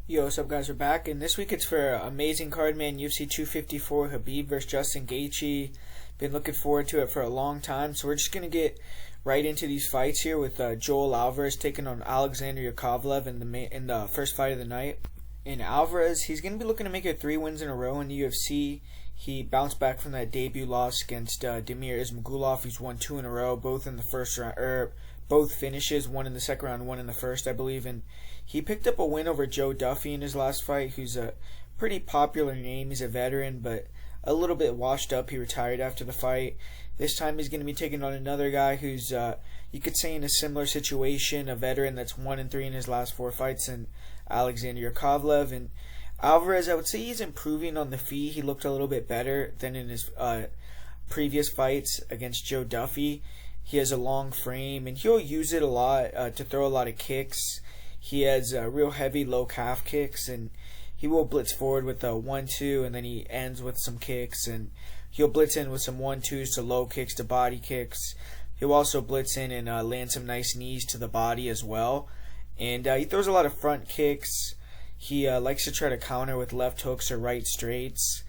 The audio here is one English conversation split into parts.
Yo, what's up guys, we're back, and this week it's for amazing card, man. UFC 254, Khabib versus Justin Gaethje. Been looking forward to it for a long time, so we're just going to get right into these fights here with Joel Alvarez taking on Alexander Yakovlev in the first fight of the night. And Alvarez, he's going to be looking to make it 3 wins in a row in the UFC. He bounced back from that debut loss against Damir Ismagulov. He's won 2 in a row, both in the first round, both finishes, one in the second round, one in the first, I believe. And he picked up a win over Joe Duffy in his last fight, who's a pretty popular name. He's a veteran, but a little bit washed up. He retired after the fight. This time he's going to be taking on another guy who's, you could say, in a similar situation, a veteran that's 1-3 in his last 4 fights, and Alexander Yakovlev. And Alvarez, I would say he's improving on the feet. He looked a little bit better than in his previous fights against Joe Duffy. He has a long frame, and he'll use it a lot to throw a lot of kicks. He has real heavy low calf kicks, and he will blitz forward with a 1-2, and then he ends with some kicks, and he'll blitz in with some 1-2s to low kicks to body kicks. He'll also blitz in and land some nice knees to the body as well. And he throws a lot of front kicks. He likes to try to counter with left hooks or right straights.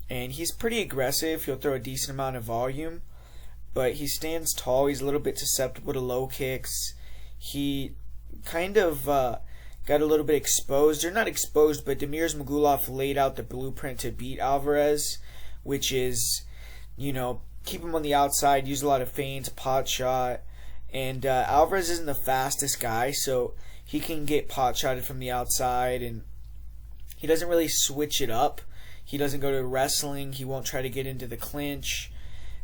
And he's pretty aggressive. He'll throw a decent amount of volume, but he stands tall. He's a little bit susceptible to low kicks. He kind of got a little bit exposed, or not exposed, but Damir Ismagulov laid out the blueprint to beat Alvarez, which is, keep him on the outside, use a lot of feints, pot shot, and Alvarez isn't the fastest guy, so he can get pot shotted from the outside, and he doesn't really switch it up. He doesn't go to wrestling. He won't try to get into the clinch.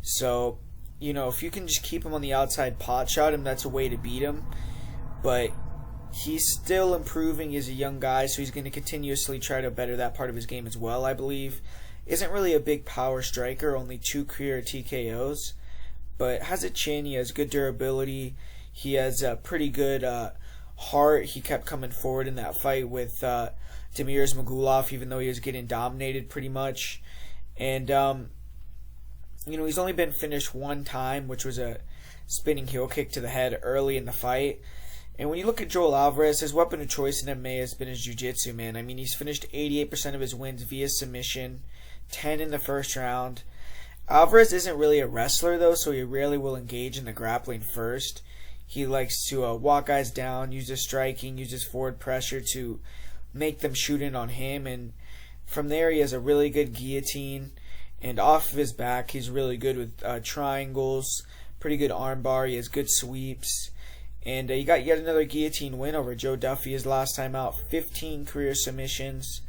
So, if you can just keep him on the outside, pot shot him, that's a way to beat him. But he's still improving as a young guy, so he's going to continuously try to better that part of his game as well, I believe. Isn't really a big power striker, only 2 career TKOs, but has a chin. He has good durability. He has a pretty good heart. He kept coming forward in that fight with Damir Ismagulov, even though he was getting dominated pretty much. And, he's only been finished 1 time, which was a spinning heel kick to the head early in the fight. And when you look at Joel Alvarez, his weapon of choice in MMA has been his jiu-jitsu, man. I mean, he's finished 88% of his wins via submission, 10 in the first round. Alvarez isn't really a wrestler, though, so he rarely will engage in the grappling first. He likes to walk guys down, use his striking, use his forward pressure to make them shoot in on him. And from there, he has a really good guillotine. And off of his back, he's really good with triangles, pretty good armbar. He has good sweeps. And he got yet another guillotine win over Joe Duffy his last time out, 15 career submissions.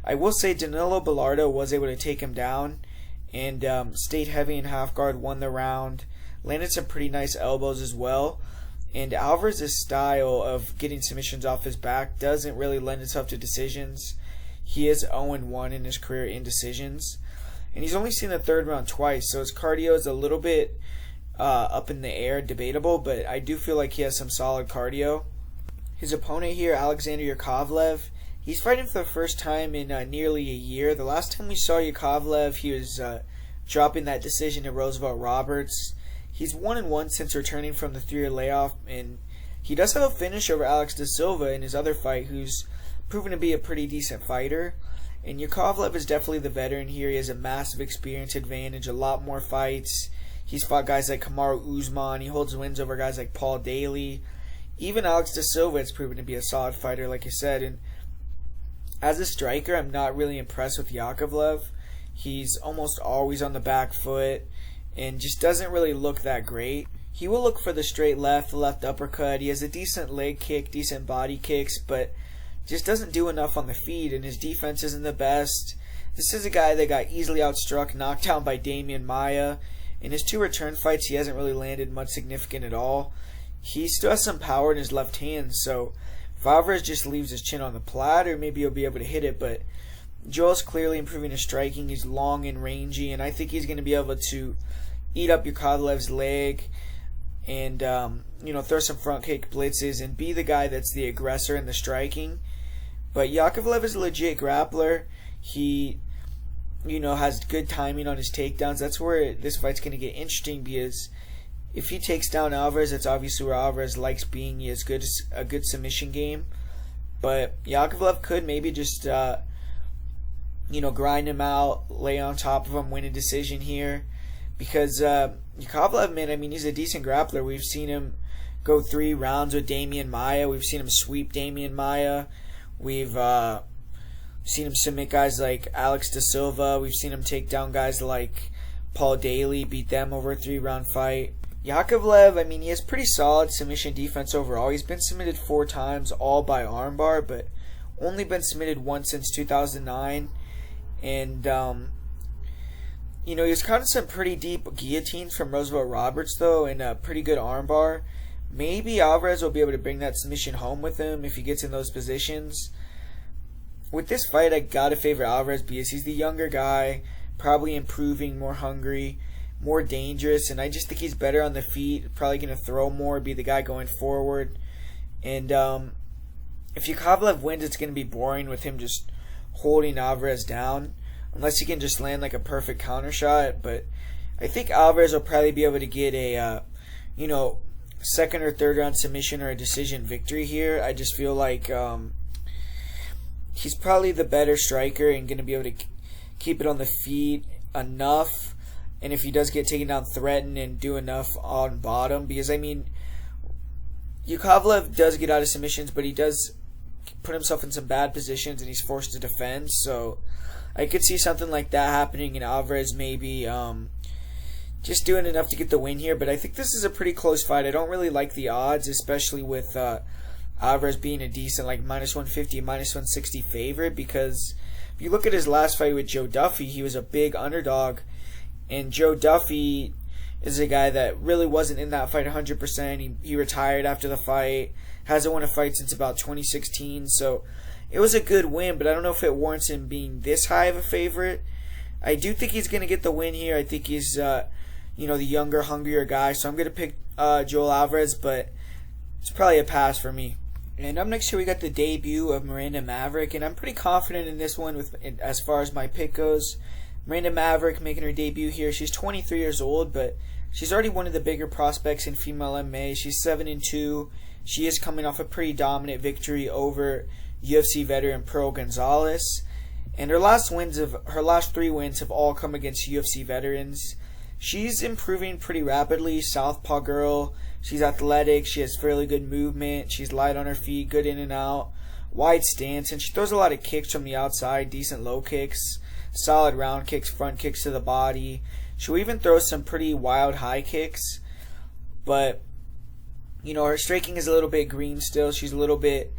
I will say Danilo Bellardo was able to take him down and stayed heavy in half guard, won the round, landed some pretty nice elbows as well. And Alvarez's style of getting submissions off his back doesn't really lend itself to decisions. He is 0-1 in his career in decisions. And he's only seen the 3rd round twice, so his cardio is a little bit up in the air, debatable, but I do feel like he has some solid cardio. His opponent here, Alexander Yakovlev, he's fighting for the first time in nearly a year. The last time we saw Yakovlev, he was dropping that decision to Roosevelt Roberts. He's 1-1 since returning from the 3-year layoff, and he does have a finish over Alex da Silva in his other fight, who's proven to be a pretty decent fighter. And Yakovlev is definitely the veteran here. He has a massive experience advantage, a lot more fights. He's fought guys like Kamaru Usman. He holds wins over guys like Paul Daly. Even Alex da Silva has proven to be a solid fighter, like I said. And as a striker, I'm not really impressed with Yakovlev. He's almost always on the back foot and just doesn't really look that great. He will look for the straight left uppercut. He has a decent leg kick, decent body kicks, but just doesn't do enough on the feet, and his defense isn't the best. This is a guy that got easily outstruck, knocked down by Damian Maia. In his 2 return fights, he hasn't really landed much significant at all. He still has some power in his left hand, so if Alvarez just leaves his chin on the platter, maybe he'll be able to hit it. But Joel's clearly improving his striking. He's long and rangy, and I think he's going to be able to eat up Yakovlev's leg and throw some front kick blitzes and be the guy that's the aggressor in the striking. But Yakovlev is a legit grappler. He has good timing on his takedowns. That's where this fight's going to get interesting, because if he takes down Alvarez, that's obviously where Alvarez likes being. He has a good submission game. But Yakovlev could maybe just, grind him out, lay on top of him, win a decision here. Because Yakovlev, man, I mean, he's a decent grappler. We've seen him go 3 rounds with Damian Maia. We've seen him sweep Damian Maia. We've seen him submit guys like Alex Da Silva. We've seen him take down guys like Paul Daly, beat them over a 3-round fight. Yakovlev, I mean, he has pretty solid submission defense overall. He's been submitted 4 times, all by armbar, but only been submitted once since 2009. And, he was caught in some pretty deep guillotines from Roosevelt Roberts, though, and a pretty good armbar. Maybe Alvarez will be able to bring that submission home with him if he gets in those positions. With this fight, I gotta favor Alvarez because he's the younger guy, probably improving, more hungry, more dangerous, and I just think he's better on the feet, probably going to throw more, be the guy going forward. And if Yakovlev wins, it's going to be boring with him just holding Alvarez down, unless he can just land like a perfect counter shot. But I think Alvarez will probably be able to get a, second or third round submission or a decision victory here. I just feel like he's probably the better striker and going to be able to keep it on the feet enough. And if he does get taken down, threaten and do enough on bottom. Because, I mean, Yakovlev does get out of submissions, but he does put himself in some bad positions and he's forced to defend. So I could see something like that happening, and Alvarez maybe just doing enough to get the win here. But I think this is a pretty close fight. I don't really like the odds, especially with Alvarez being a decent, like, -150, -160 favorite. Because if you look at his last fight with Joe Duffy, he was a big underdog. And Joe Duffy is a guy that really wasn't in that fight 100%. He retired after the fight. Hasn't won a fight since about 2016. So it was a good win, but I don't know if it warrants him being this high of a favorite. I do think he's going to get the win here. I think he's, the younger, hungrier guy. So I'm going to pick Joel Alvarez, but it's probably a pass for me. And up next here, we got the debut of Miranda Maverick, and I'm pretty confident in this one as far as my pick goes. Miranda Maverick making her debut here. She's 23 years old, but she's already one of the bigger prospects in female MMA. She's 7-2. She is coming off a pretty dominant victory over UFC veteran Pearl Gonzalez. And her last 3 wins have all come against UFC veterans. She's improving pretty rapidly. Southpaw girl. She's athletic. She has fairly good movement. She's light on her feet, good in and out, wide stance, and she throws a lot of kicks from the outside, decent low kicks. Solid round kicks, front kicks to the body. She'll even throw some pretty wild high kicks. But, her striking is a little bit green still. She's a little bit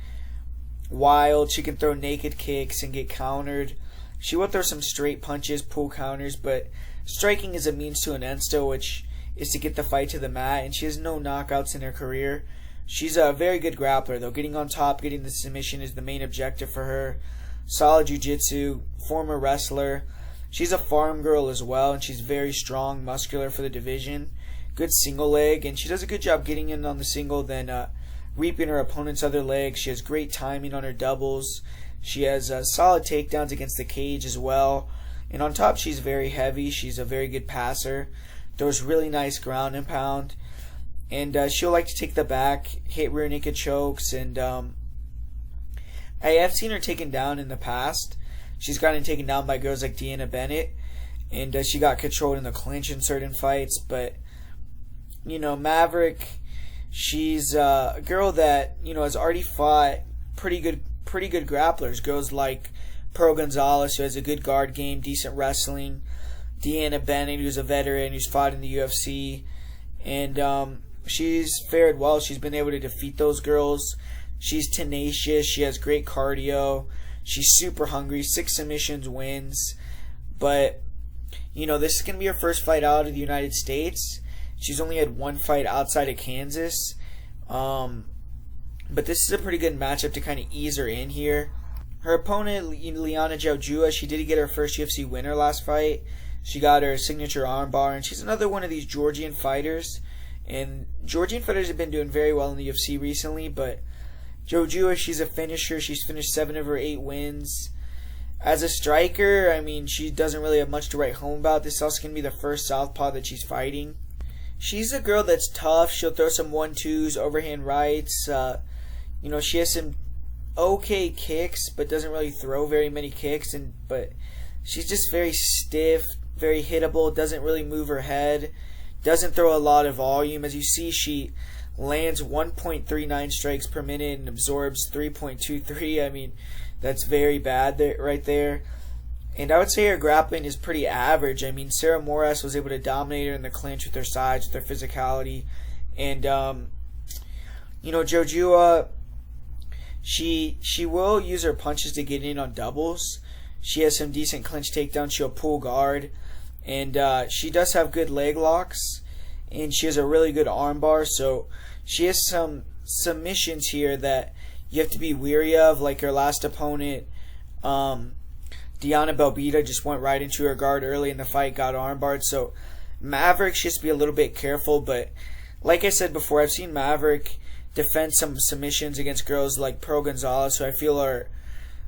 wild. She can throw naked kicks and get countered. She will throw some straight punches, pull counters. But striking is a means to an end still, which is to get the fight to the mat. And she has no knockouts in her career. She's a very good grappler, though. Getting on top, getting the submission is the main objective for her. Solid jiu-jitsu, former wrestler. She's a farm girl as well, and she's very strong, muscular for the division. Good single leg, and she does a good job getting in on the single, then reaping her opponent's other leg. She has great timing on her doubles. She has solid takedowns against the cage as well. And on top, she's very heavy. She's a very good passer. Throws really nice ground and pound. And she'll like to take the back, hit rear naked chokes, and I have seen her taken down in the past. She's gotten taken down by girls like Deanna Bennett, and she got controlled in the clinch in certain fights. But, Maverick, she's a girl that, has already fought pretty good grapplers. Girls like Pearl Gonzalez, who has a good guard game, decent wrestling. Deanna Bennett, who's a veteran, who's fought in the UFC. And she's fared well. She's been able to defeat those girls. She's tenacious. She has great cardio. She's super hungry. 6 submissions, wins. But, this is going to be her first fight out of the United States. She's only had 1 fight outside of Kansas. But this is a pretty good matchup to kind of ease her in here. Her opponent, Liana Jojua, she did get her first UFC winner last fight. She got her signature armbar, and she's another one of these Georgian fighters. And Georgian fighters have been doing very well in the UFC recently, but Jojua, she's a finisher. She's finished 7 of her 8 wins. As a striker, I mean, she doesn't really have much to write home about. This is also going to be the first southpaw that she's fighting. She's a girl that's tough. She'll throw some 1-2s, overhand rights. She has some okay kicks, but doesn't really throw very many kicks. But she's just very stiff, very hittable, doesn't really move her head, doesn't throw a lot of volume. As you see, she lands 1.39 strikes per minute and absorbs 3.23. I mean, that's very bad there, right there. And I would say her grappling is pretty average. I mean, Sarah Moras was able to dominate her in the clinch with her size, with her physicality. And, Jojua, she will use her punches to get in on doubles. She has some decent clinch takedowns. She'll pull guard. And she does have good leg locks. And she has a really good armbar. So she has some submissions here that you have to be weary of. Like her last opponent, Diana Belbita, just went right into her guard early in the fight, got armbarred. So Maverick should just be a little bit careful. But like I said before, I've seen Maverick defend some submissions against girls like Pro Gonzalez, who I feel are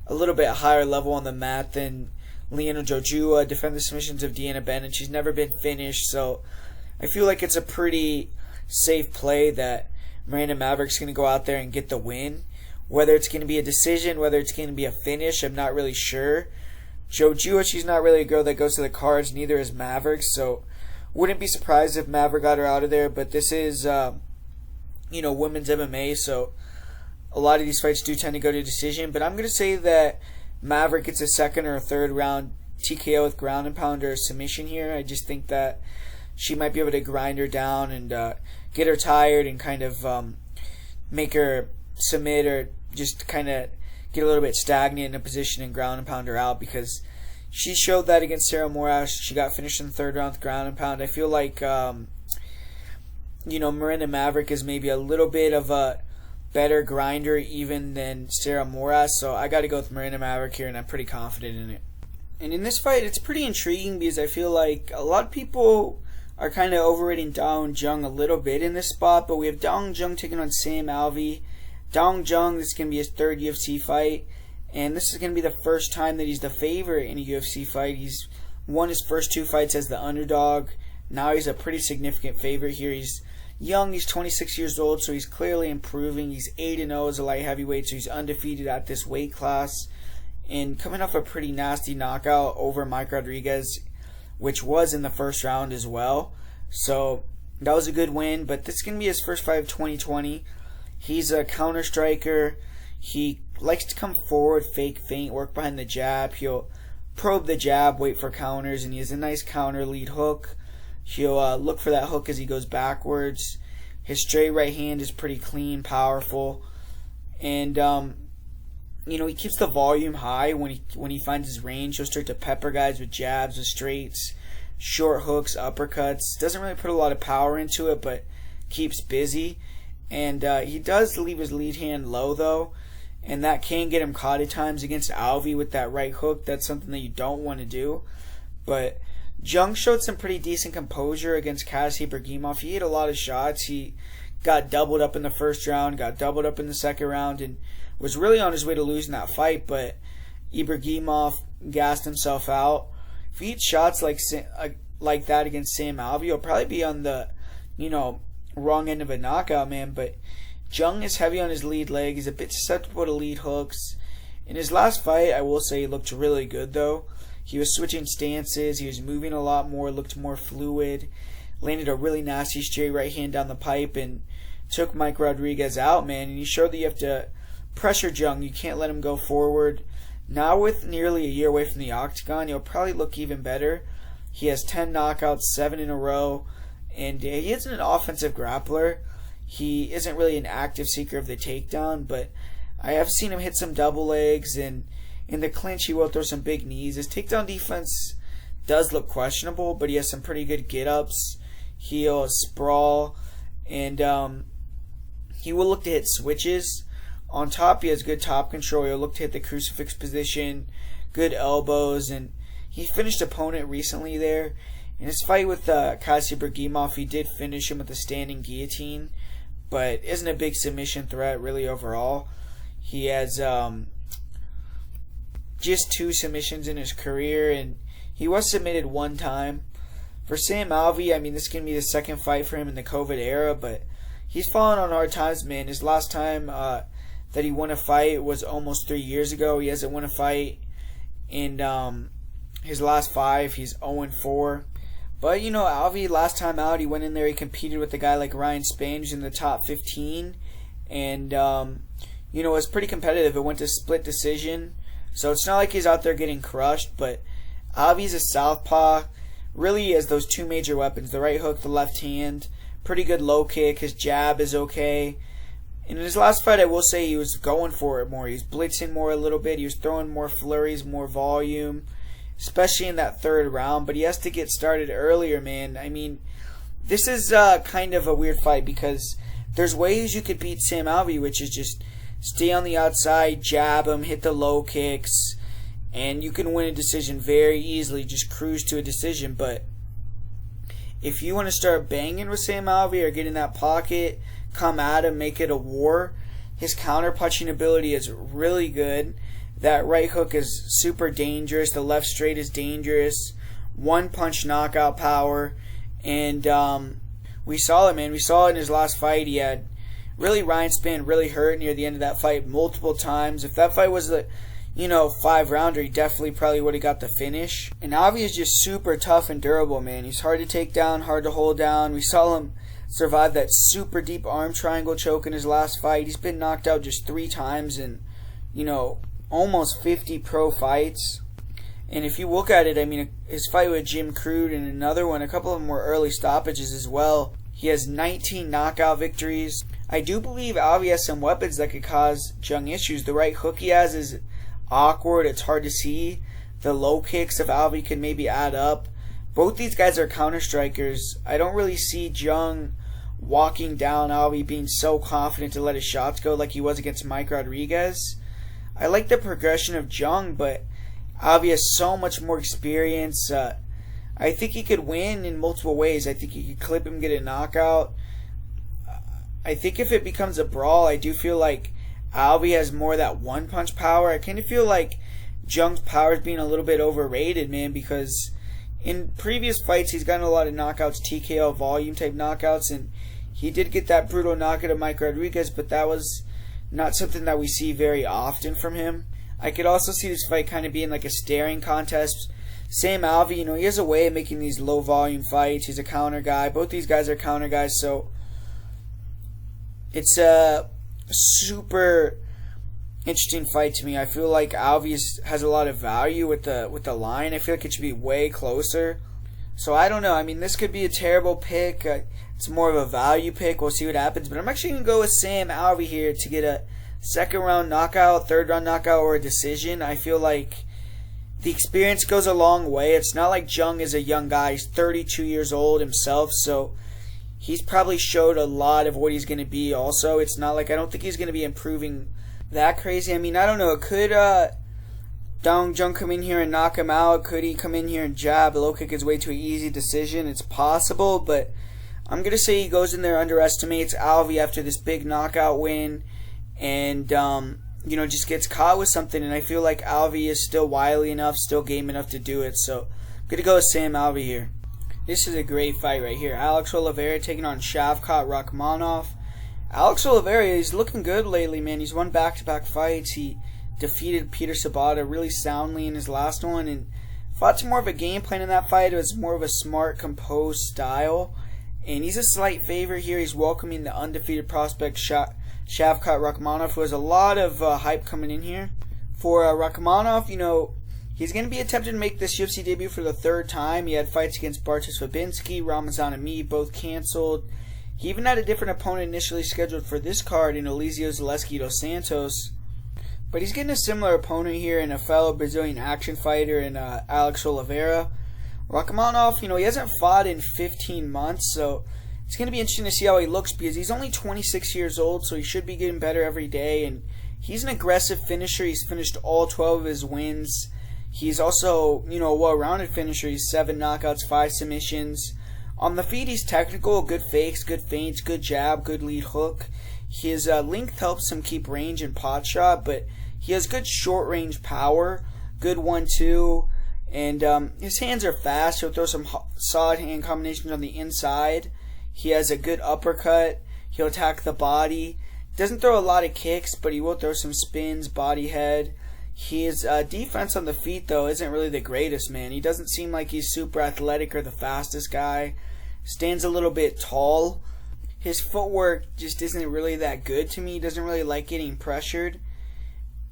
a little bit higher level on the mat than Liana Jojua, defend the submissions of Deanna Bennett. She's never been finished, so I feel like it's a pretty safe play that Miranda Maverick's going to go out there and get the win. Whether it's going to be a decision, whether it's going to be a finish, I'm not really sure. Jojua, she's not really a girl that goes to the cards, neither is Maverick, so wouldn't be surprised if Maverick got her out of there. But this is, women's MMA, so a lot of these fights do tend to go to decision. But I'm going to say that Maverick gets a second or a third round TKO with ground and pound or submission here. I just think that she might be able to grind her down and get her tired and kind of make her submit or just kind of get a little bit stagnant in a position and ground and pound her out, because she showed that against Sarah Moras. She got finished in the third round with ground and pound. I feel like, Miranda Maverick is maybe a little bit of a better grinder even than Sarah Moras. So I got to go with Miranda Maverick here, and I'm pretty confident in it. And in this fight, it's pretty intriguing because I feel like a lot of people are kind of overrating Un Jung a little bit in this spot. But we have Un Jung taking on Sam Alvey. Un Jung, this is going to be his third UFC fight, and this is going to be the first time that he's the favorite in a UFC fight. He's won his first two fights as the underdog. Now he's a pretty significant favorite here. He's young, he's 26 years old, so he's clearly improving. He's 8-0 as a light heavyweight, so he's undefeated at this weight class. And coming off a pretty nasty knockout over Mike Rodriguez, which was in the first round as well. So that was a good win, but this is going to be his first fight of 2020. He's a counter striker. He likes to come forward, fake feint, work behind the jab. He'll probe the jab, wait for counters, and he has a nice counter lead hook. He'll look for that hook as he goes backwards. His straight right hand is pretty clean, powerful. And, he keeps the volume high when he finds his range. He'll start to pepper guys with jabs, with straights, short hooks, uppercuts. Doesn't really put a lot of power into it, but keeps busy. And he does leave his lead hand low, though, and that can get him caught at times against Alvi with that right hook. That's something that you don't want to do. But Jung showed some pretty decent composure against Casey Kenney. He hit a lot of shots. He got doubled up in the first round, got doubled up in the second round, and was really on his way to losing that fight, but Ibragimov gassed himself out. If he hits shots like that against Sam Alvi, he'll probably be on the, wrong end of a knockout, man. But Jung is heavy on his lead leg. He's a bit susceptible to lead hooks. In his last fight, I will say he looked really good, though. He was switching stances. He was moving a lot more, looked more fluid. Landed a really nasty straight right hand down the pipe and took Mike Rodriguez out, man. And he showed that you have to pressure Jung. You can't let him go forward. Now with nearly a year away from the octagon, he'll probably look even better. He has 10 knockouts, 7 in a row. And he isn't an offensive grappler. He isn't really an active seeker of the takedown, but I have seen him hit some double legs, and in the clinch he will throw some big knees. His takedown defense does look questionable, but he has some pretty good get-ups. He'll sprawl, and he will look to hit switches. On top, he has good top control. He'll look to hit the crucifix position, good elbows, and he finished opponent recently there. In his fight with Casey Kenney, he did finish him with a standing guillotine, but isn't a big submission threat really overall. He has just 2 submissions in his career, and he was submitted 1 time. For Sam Alvi, this is going to be the second fight for him in the COVID era, but he's fallen on hard times, man. His last time that he won a fight was almost 3 years ago. He hasn't won a fight in his last 5. He's 0-4. But, you know, Alvi, last time out, he went in there, he competed with a guy like Ryan Spann, who's in the top 15. And, you know, it was pretty competitive. It went to split decision. So it's not like he's out there getting crushed. But Alvi's a southpaw. Really has those two major weapons, the right hook, the left hand. Pretty good low kick. His jab is okay. And in his last fight, I will say he was going for it more. He was blitzing more a little bit. He was throwing more flurries, more volume, especially in that third round. But he has to get started earlier, man. I mean, this is kind of a weird fight because there's ways you could beat Sam Alvey, which is just stay on the outside, jab him, hit the low kicks, and you can win a decision very easily. Just cruise to a decision. But if you want to start banging with Sam Alvey or get in that pocket, come at him, make it a war, his counter-punching ability is really good. That right hook is super dangerous. The left straight is dangerous. One-punch knockout power. And we saw it, man. We saw it in his last fight. He had really Ryan Spann really hurt near the end of that fight multiple times. If that fight was a 5-rounder, he definitely probably would have got the finish. And Alvi is just super tough and durable, man. He's hard to take down, hard to hold down. We saw him survive that super deep arm triangle choke in his last fight. He's been knocked out just 3 times in, almost 50 pro fights. And if you look at it, I mean, his fight with Jim Crude and another one, a couple of them were early stoppages as well. He has 19 knockout victories. I do believe Alvi has some weapons that could cause Jung issues. The right hook he has is awkward. It's hard to see. The low kicks of Alvi can maybe add up. Both these guys are counter strikers. I don't really see Jung walking down Alvi being so confident to let his shots go like he was against Mike Rodriguez. I like the progression of Jung, but Alvi has so much more experience. I think he could win in multiple ways. I think he could clip him, get a knockout. I think if it becomes a brawl, I do feel like Alvi has more of that one-punch power. I kind of feel like Jung's power is being a little bit overrated, man, because in previous fights he's gotten a lot of knockouts, TKO volume type knockouts, and he did get that brutal knockout of Mike Rodriguez, but that was not something that we see very often from him. I could also see this fight kind of being like a staring contest. Sam Alvey, he has a way of making these low volume fights. He's a counter guy. Both these guys are counter guys, so it's a super interesting fight to me. I feel like Alvey has a lot of value with the line. I feel like it should be way closer. So I don't know. I mean, this could be a terrible pick. It's more of a value pick. We'll see what happens. But I'm actually going to go with Sam Alvey here to get a second round knockout, third round knockout, or a decision. I feel like the experience goes a long way. It's not like Jung is a young guy. He's 32 years old himself, so he's probably showed a lot of what he's going to be also. It's not like I don't think he's going to be improving that crazy. I mean, I don't know. Could Dong Jung come in here and knock him out? Could he come in here and jab, low kick his way to an easy decision? It's possible, but I'm going to say he goes in there, underestimates Alvey after this big knockout win, and just gets caught with something. And I feel like Alvey is still wily enough, still game enough to do it. So I'm going to go with Sam Alvey here. This is a great fight right here. Alex Oliveira taking on Shavkat Rakhmonov. Alex Oliveira is looking good lately, man. He's won back-to-back fights. He defeated Peter Sabata really soundly in his last one and fought to more of a game plan in that fight. It was more of a smart, composed style. And he's a slight favorite here. He's welcoming the undefeated prospect Shavkat Rakhmonov, who has a lot of hype coming in here. For Rakhmonov, he's going to be attempting to make this UFC debut for the third time. He had fights against Bartosz Fabinski, Ramazan Amir, both canceled. He even had a different opponent initially scheduled for this card in Eliseo Zaleski dos Santos. But he's getting a similar opponent here in a fellow Brazilian action fighter in Alex Oliveira. Rakhmonov, he hasn't fought in 15 months, so it's going to be interesting to see how he looks because he's only 26 years old, so he should be getting better every day. And he's an aggressive finisher. He's finished all 12 of his wins. He's also, a well-rounded finisher. He's 7 knockouts, 5 submissions. On the feet, he's technical, good fakes, good feints, good jab, good lead hook. His length helps him keep range and pot shot, but he has good short-range power, good 1-2, and his hands are fast. He'll throw some solid hand combinations on the inside. He has a good uppercut. He'll attack the body. doesn't throw a lot of kicks, but he will throw some spins, body head. His defense on the feet, though, isn't really the greatest, man. He doesn't seem like he's super athletic or the fastest guy. Stands a little bit tall. His footwork just isn't really that good to me. He doesn't really like getting pressured.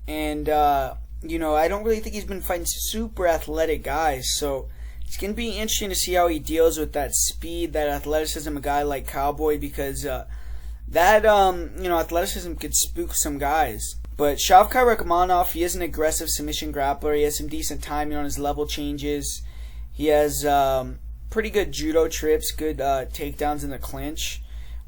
And, I don't really think he's been fighting super athletic guys. So it's going to be interesting to see how he deals with that speed, that athleticism, a guy like Cowboy, because that athleticism could spook some guys. But Shavkat Rakhmonov, he is an aggressive submission grappler. He has some decent timing on his level changes. He has pretty good judo trips, good takedowns in the clinch.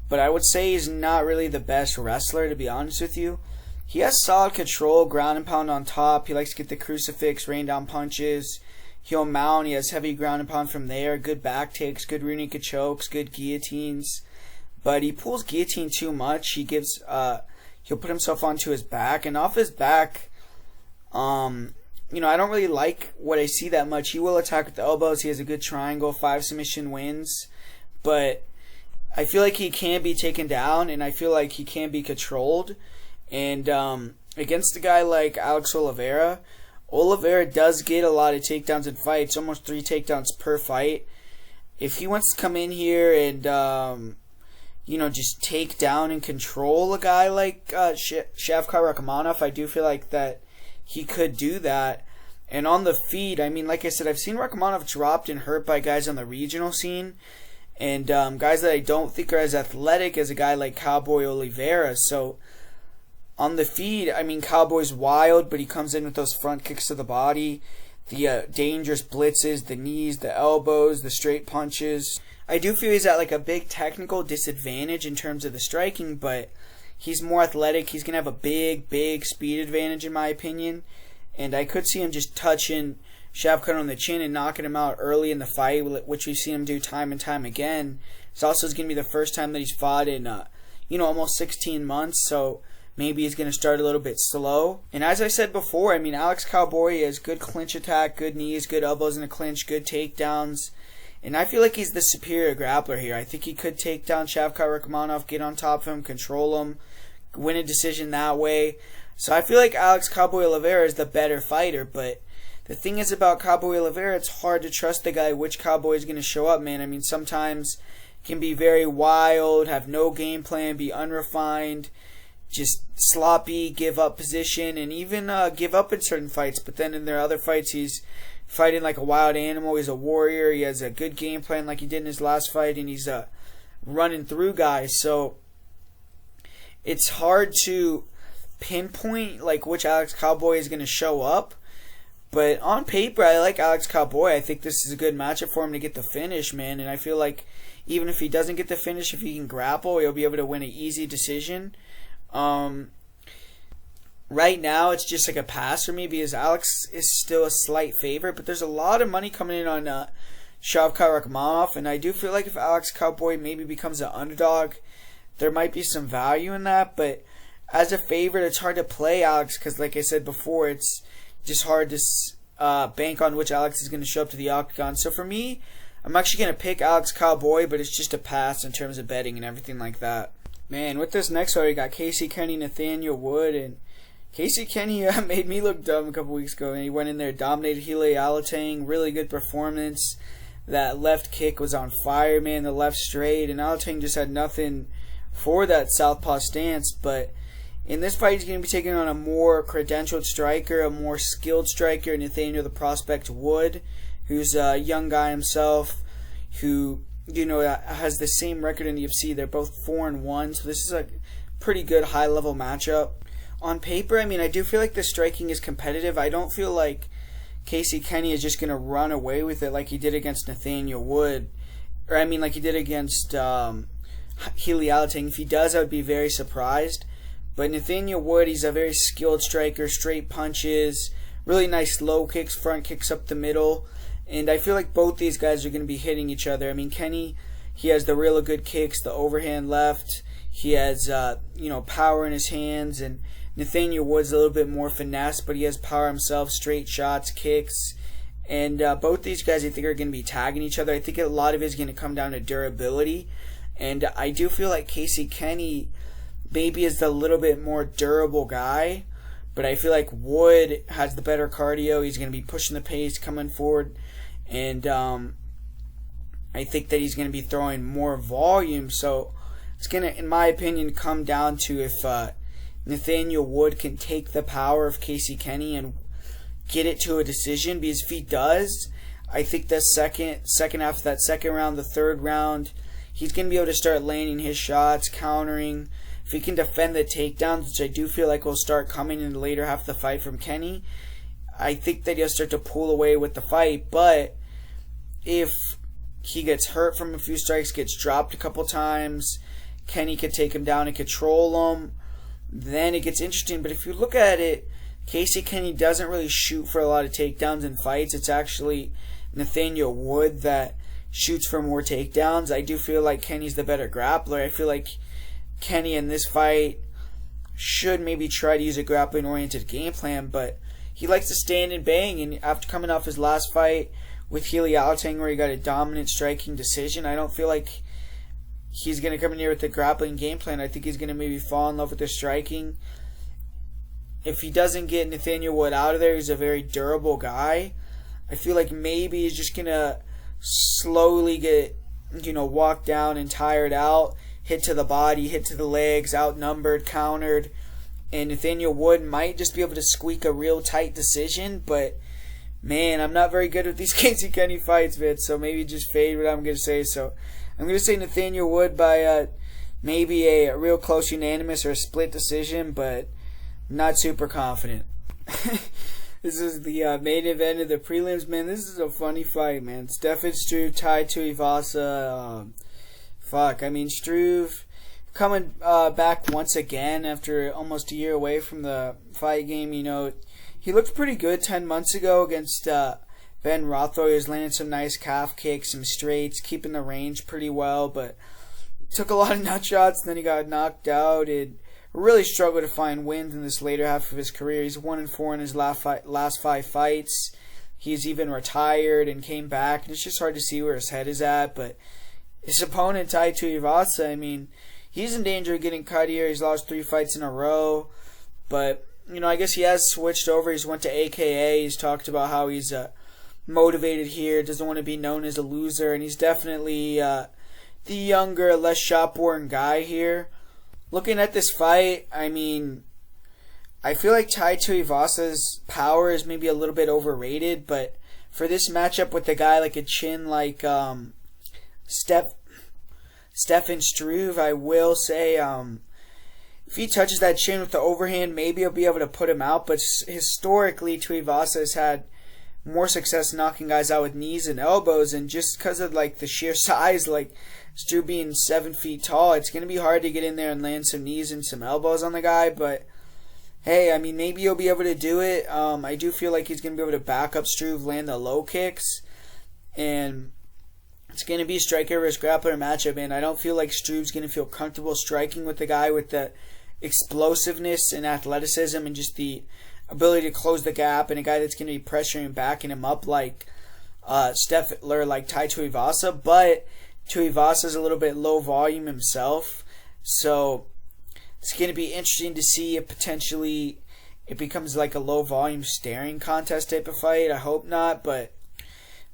But I would say he's not really the best wrestler, to be honest with you. He has solid control, ground and pound on top. He likes to get the crucifix, rain down punches. He'll mount. He has heavy ground and pound from there. Good back takes, good rear naked chokes, good guillotines. But he pulls guillotine too much. He gives... He'll put himself onto his back, and off his back, I don't really like what I see that much. He will attack with the elbows. He has a good triangle, 5 submission wins, but I feel like he can be taken down, and I feel like he can be controlled. And against a guy like Alex Oliveira does get a lot of takedowns in fights, almost 3 takedowns per fight. If he wants to come in here and just take down and control a guy like Shavkat Rakhmonov, I do feel like that he could do that. And on the feet, I mean, like I said, I've seen Rakmanov dropped and hurt by guys on the regional scene, and guys that I don't think are as athletic as a guy like Cowboy Oliveira. So on the feet, I mean, Cowboy's wild, but he comes in with those front kicks to the body, the dangerous blitzes, the knees, the elbows, the straight punches. I do feel he's at like a big technical disadvantage in terms of the striking, but he's more athletic. He's going to have a big speed advantage in my opinion. And I could see him just touching Shavkat on the chin and knocking him out early in the fight, which we've seen him do time and time again. It's also going to be the first time that he's fought in, almost 16 months. So maybe he's going to start a little bit slow. And as I said before, I mean, Alex Cowboy has good clinch attack, good knees, good elbows in the clinch, good takedowns. And I feel like he's the superior grappler here. I think he could take down Shavkat Rakhmonov, get on top of him, control him, win a decision that way. So I feel like Alex Cowboy Oliveira is the better fighter. But the thing is about Cowboy Oliveira, it's hard to trust the guy which Cowboy is going to show up, man. I mean, sometimes can be very wild, have no game plan, be unrefined, just sloppy, give up position, and even give up in certain fights. But then in their other fights, he's fighting like a wild animal. He's a warrior. He has a good game plan like he did in his last fight, and he's running through guys. So it's hard to pinpoint like which Alex Cowboy is going to show up. But on paper, I like Alex Cowboy. I think this is a good matchup for him to get the finish, man. And I feel like even if he doesn't get the finish, if he can grapple, he'll be able to win an easy decision. Right now, it's just like a pass for me because Alex is still a slight favorite, but there's a lot of money coming in on Shavkat Rakhmonov, and I do feel like if Alex Cowboy maybe becomes an underdog, there might be some value in that. But as a favorite, it's hard to play Alex because, like I said before, it's just hard to bank on which Alex is going to show up to the octagon. So for me, I'm actually going to pick Alex Cowboy, but it's just a pass in terms of betting and everything like that. Man, with this next fight, we got Casey Kenney, Nathaniel Wood, and Casey Kenney made me look dumb a couple weeks ago, and he went in there, dominated Alateng, really good performance. That left kick was on fire, man, the left straight, and Alateng just had nothing for that southpaw stance. But in this fight, he's going to be taking on a more credentialed striker, a more skilled striker, Nathaniel the Prospect Wood, who's a young guy himself, who has the same record in the UFC. They're both 4-1, so this is a pretty good high-level matchup. On paper, I mean, I do feel like the striking is competitive. I don't feel like Casey Kenney is just going to run away with it like he did against Nathaniel Wood. Or, I mean, like he did against Alateng. If he does, I would be very surprised. But Nathaniel Wood, he's a very skilled striker, straight punches, really nice low kicks, front kicks up the middle. And I feel like both these guys are going to be hitting each other. I mean, Kenney, he has the really good kicks, the overhand left. He has, power in his hands, and Nathaniel Wood's a little bit more finesse, but he has power himself, straight shots, kicks. And both these guys, I think, are going to be tagging each other. I think a lot of it is going to come down to durability. And I do feel like Casey Kenney maybe is the little bit more durable guy. But I feel like Wood has the better cardio. He's going to be pushing the pace, coming forward. And I think that he's going to be throwing more volume. So it's going to, in my opinion, come down to if Nathaniel Wood can take the power of Casey Kenney and get it to a decision. Because if he does, I think the second half of that second round, the third round, he's going to be able to start landing his shots, countering. If he can defend the takedowns, which I do feel like will start coming in the later half of the fight from Kenney, I think that he'll start to pull away with the fight. But if he gets hurt from a few strikes, gets dropped a couple times, Kenney could take him down and control him, then it gets interesting. But if you look at it, Casey Kenney doesn't really shoot for a lot of takedowns in fights. It's actually Nathaniel Wood that shoots for more takedowns. I do feel like Kenny's the better grappler. I feel like Kenney in this fight should maybe try to use a grappling-oriented game plan, but he likes to stand and bang. And after coming off his last fight with Healy Altang, where he got a dominant striking decision, I don't feel like he's going to come in here with a grappling game plan. I think he's going to maybe fall in love with the striking. If he doesn't get Nathaniel Wood out of there, he's a very durable guy. I feel like maybe he's just going to slowly get, walked down and tired out, hit to the body, hit to the legs, outnumbered, countered. And Nathaniel Wood might just be able to squeak a real tight decision. But, man, I'm not very good with these Casey Kenney fights, man. So maybe just fade what I'm going to say. So I'm going to say Nathaniel Wood by maybe a real close unanimous or a split decision, but not super confident. This is the main event of the prelims, man. This is a funny fight, man. Stefan Struve, Tai Tuivasa. Struve coming back once again after almost a year away from the fight game. He looked pretty good 10 months ago against Ben Rothroy. He was landing some nice calf kicks, some straights, keeping the range pretty well, but took a lot of nut shots, then he got knocked out. It really struggled to find wins in this later half of his career. He's 1-4 in his last 5 fights. He's even retired and came back, and it's just hard to see where his head is at. But his opponent, Tai Tuivasa, he's in danger of getting cut here. He's lost 3 fights in a row. But, I guess he has switched over. He's went to AKA. He's talked about how he's motivated here, doesn't want to be known as a loser, and he's definitely the younger, less shop-worn guy here. Looking at this fight, I feel like Tai Tuivasa's power is maybe a little bit overrated, but for this matchup with a guy like a chin like Stefan Struve, I will say if he touches that chin with the overhand, maybe he'll be able to put him out, but historically Tuivasa has had more success knocking guys out with knees and elbows, and just because of the sheer size, Struve being 7 feet tall, it's going to be hard to get in there and land some knees and some elbows on the guy. But hey, maybe he'll be able to do it. I do feel like he's going to be able to back up Struve, land the low kicks, and it's going to be striker versus grappler matchup. And I don't feel like Struve's going to feel comfortable striking with the guy with the explosiveness and athleticism and just the ability to close the gap, and a guy that's going to be pressuring and backing him up like Tai Tuivasa. But Tuivasa's a little bit low volume himself, so it's going to be interesting to see if potentially it becomes like a low volume staring contest type of fight. I hope not, but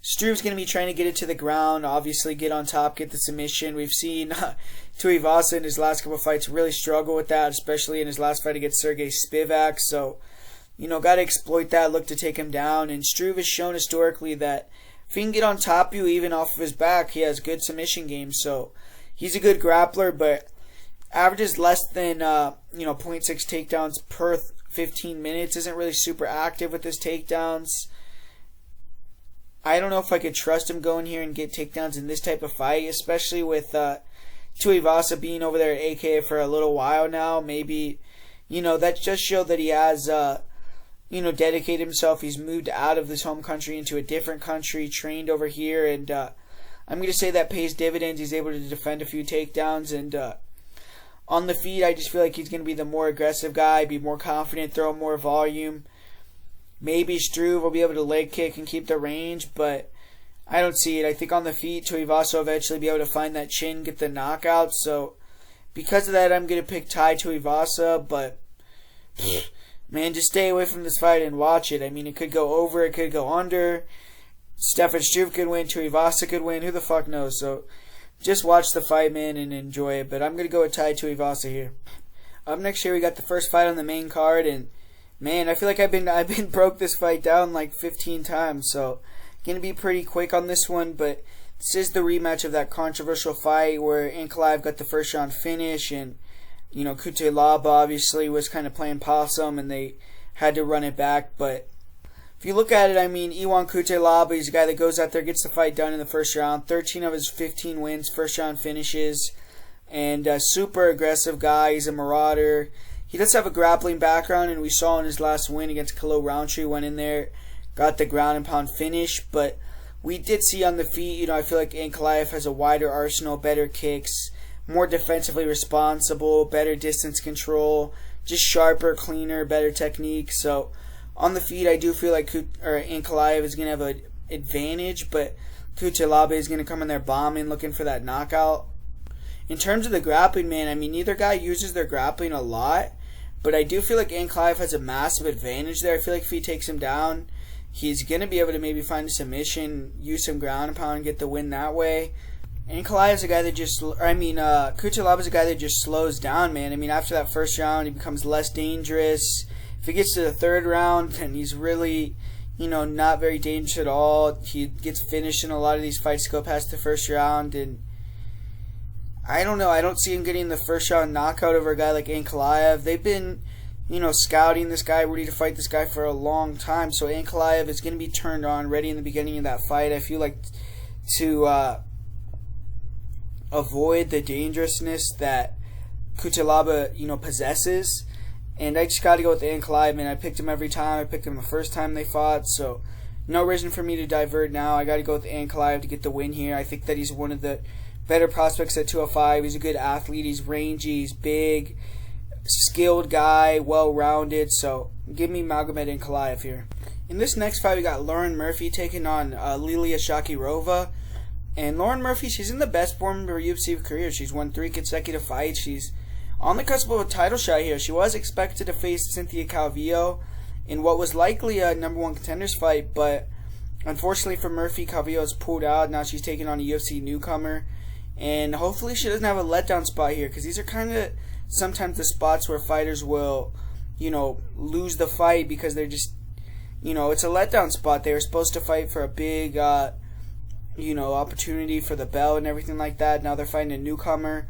Struve's going to be trying to get it to the ground, obviously get on top, get the submission. We've seen Tuivasa in his last couple of fights really struggle with that, especially in his last fight against Sergey Spivak. So, got to exploit that, look to take him down. And Struve has shown historically that if he can get on top of you, even off of his back, he has good submission games. So he's a good grappler, but averages less than 0.6 takedowns per 15 minutes. Isn't really super active with his takedowns. I don't know if I could trust him going here and get takedowns in this type of fight, especially with Tuivasa being over there at AKA for a little while now. Maybe, that just showed that he has dedicated himself. He's moved out of this home country into a different country, trained over here, and I'm going to say that pays dividends. He's able to defend a few takedowns, and on the feet, I just feel like he's going to be the more aggressive guy, be more confident, throw more volume. Maybe Struve will be able to leg kick and keep the range, but I don't see it. I think on the feet, Tuivasa will eventually be able to find that chin, get the knockout, so Because of that, I'm going to pick Tai Tuivasa, but man, just stay away from this fight and watch it. I mean, it could go over, it could go under. Stefan Struve could win, Tuivasa could win, who the fuck knows? So just watch the fight, man, and enjoy it. But I'm going to go with Tai Tuivasa here. Up next here, we got the first fight on the main card, and man, I feel like I've been broke this fight down like 15 times, so going to be pretty quick on this one, but this is the rematch of that controversial fight where Ankalaev got the first round finish, and Cutelaba obviously was kind of playing possum, and they had to run it back. But if you look at it, I mean, Ion Cutelaba, he's a guy that goes out there, gets the fight done in the first round. 13 of his 15 wins, first round finishes, and a super aggressive guy. He's a marauder. He does have a grappling background, and we saw in his last win against Khalil Roundtree, went in there, got the ground and pound finish. But we did see on the feet, I feel like Ankalaev has a wider arsenal, better kicks, more defensively responsible, better distance control, just sharper, cleaner, better technique. So on the feet, I do feel like Ankalaev is going to have an advantage, but Cutelaba is going to come in there bombing, looking for that knockout. In terms of the grappling, man, I mean, neither guy uses their grappling a lot, but I do feel like Ankalaev has a massive advantage there. I feel like if he takes him down, he's going to be able to maybe find a submission, use some ground and pound, and get the win that way. Ankalaev is a guy that Cutelaba is a guy that just slows down, man. I mean, after that first round, he becomes less dangerous. If he gets to the third round, then he's really, not very dangerous at all. He gets finished in a lot of these fights to go past the first round, and I don't know. I don't see him getting the first round knockout over a guy like Ankalaev. They've been, scouting this guy, ready to fight this guy for a long time. So Ankalaev is going to be turned on, ready in the beginning of that fight. I feel like to avoid the dangerousness that Cutelaba, possesses. And I just got to go with Ankalaev, man. I picked him every time. I picked him the first time they fought. So no reason for me to divert now. I got to go with Ankalaev to get the win here. I think that he's one of the better prospects at 205. He's a good athlete. He's rangy. He's big. Skilled guy. Well-rounded. So give me Magomed Ankalaev here. In this next fight, we got Lauren Murphy taking on Liliya Shakirova. And Lauren Murphy, she's in the best form of her UFC career. She's won 3 consecutive fights. She's on the cusp of a title shot here. She was expected to face Cynthia Calvillo in what was likely a number 1 contenders fight. But unfortunately for Murphy, Calvillo's pulled out. Now she's taking on a UFC newcomer. And hopefully she doesn't have a letdown spot here, because these are kind of sometimes the spots where fighters will, lose the fight because they're just, it's a letdown spot. They were supposed to fight for a big, opportunity for the belt and everything like that. Now they're fighting a newcomer.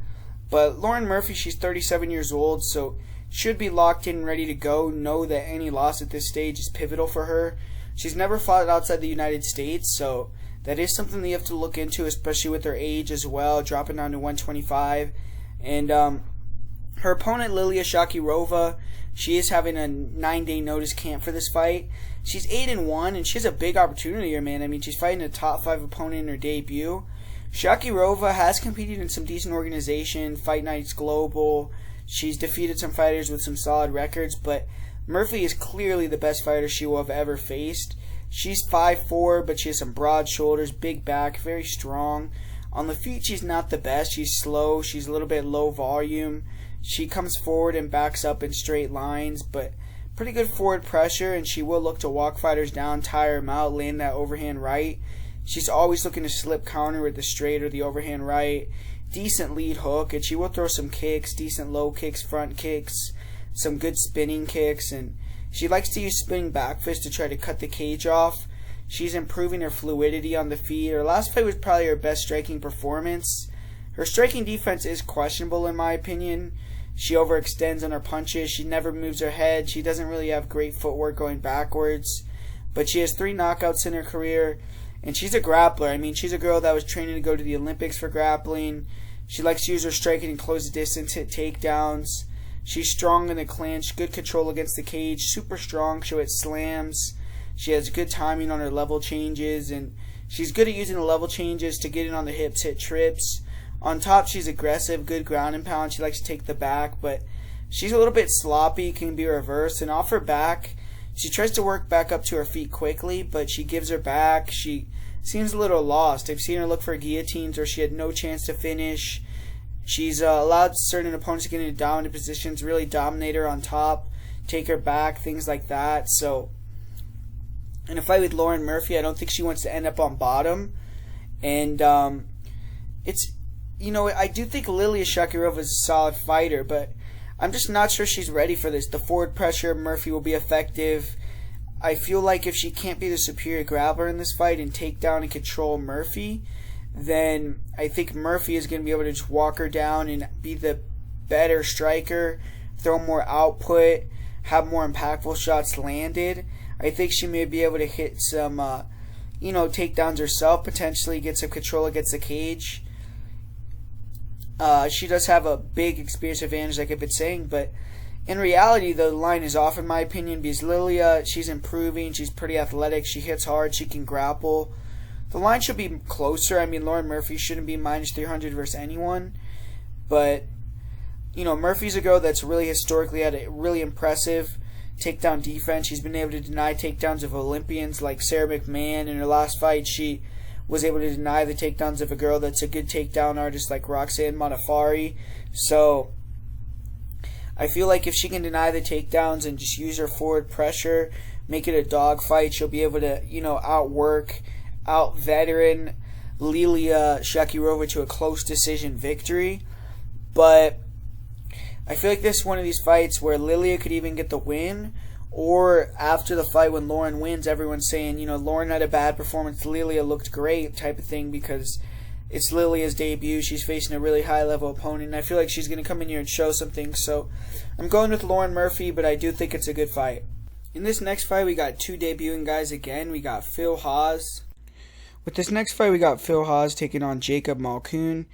But Lauren Murphy, she's 37 years old, so should be locked in and ready to go. Know that any loss at this stage is pivotal for her. She's never fought outside the United States, so that is something that you have to look into, especially with her age as well, dropping down to 125. And her opponent, Liliya Shakirova, she is having a 9-day notice camp for this fight. She's 8-1, and she has a big opportunity here, man. I mean, she's fighting a top 5 opponent in her debut. Shakirova has competed in some decent organization, Fight Nights Global. She's defeated some fighters with some solid records, but Murphy is clearly the best fighter she will have ever faced. She's 5'4", but she has some broad shoulders, big back, very strong. On the feet, she's not the best. She's slow. She's a little bit low volume. She comes forward and backs up in straight lines, but pretty good forward pressure, and she will look to walk fighters down, tire them out, land that overhand right. She's always looking to slip counter with the straight or the overhand right. Decent lead hook, and she will throw some kicks, decent low kicks, front kicks, some good spinning kicks, and she likes to use spinning back fist to try to cut the cage off. She's improving her fluidity on the feet. Her last fight was probably her best striking performance. Her striking defense is questionable in my opinion. She overextends on her punches. She never moves her head. She doesn't really have great footwork going backwards. But she has 3 knockouts in her career. And she's a grappler. I mean, she's a girl that was training to go to the Olympics for grappling. She likes to use her striking and close the distance, hit takedowns. She's strong in the clinch, good control against the cage, super strong. She'll hit slams. She has good timing on her level changes, and she's good at using the level changes to get in on the hips, hit trips. On top, she's aggressive, good ground and pound. She likes to take the back, but she's a little bit sloppy, can be reversed. And off her back, she tries to work back up to her feet quickly, but she gives her back. She seems a little lost. I've seen her look for guillotines where she had no chance to finish. She's allowed certain opponents to get into dominant positions, really dominate her on top, take her back, things like that. So in a fight with Lauren Murphy, I don't think she wants to end up on bottom. And it's, you know, I do think Liliya Shakirova is a solid fighter, but I'm just not sure she's ready for this. The forward pressure of Murphy will be effective. I feel like if she can't be the superior grappler in this fight and take down and control Murphy, then I think Murphy is going to be able to just walk her down and be the better striker, throw more output, have more impactful shots landed. I think she may be able to hit some, takedowns herself, potentially get some control against the cage. She does have a big experience advantage, like I've been saying, but in reality, the line is off, in my opinion, because Liliya, she's improving, she's pretty athletic, she hits hard, she can grapple. The line should be closer. I mean, Lauren Murphy shouldn't be minus 300 versus anyone, but, Murphy's a girl that's really historically had a really impressive takedown defense. She's been able to deny takedowns of Olympians like Sarah McMahon. In her last fight, she was able to deny the takedowns of a girl that's a good takedown artist like Roxanne Modafferi. So I feel like if she can deny the takedowns and just use her forward pressure, make it a dogfight, she'll be able to, outwork, out-veteran Liliya Shakirova to a close decision victory. But I feel like this is one of these fights where Liliya could even get the win, or after the fight when Lauren wins, everyone's saying, Lauren had a bad performance, Liliya looked great type of thing, because it's Lilia's debut. She's facing a really high-level opponent, and I feel like she's going to come in here and show something. So I'm going with Lauren Murphy, but I do think it's a good fight. In this next fight, we got two debuting guys again. We got Phil Haas. With this next fight, we got Phil Haas taking on Jacob Maulkon.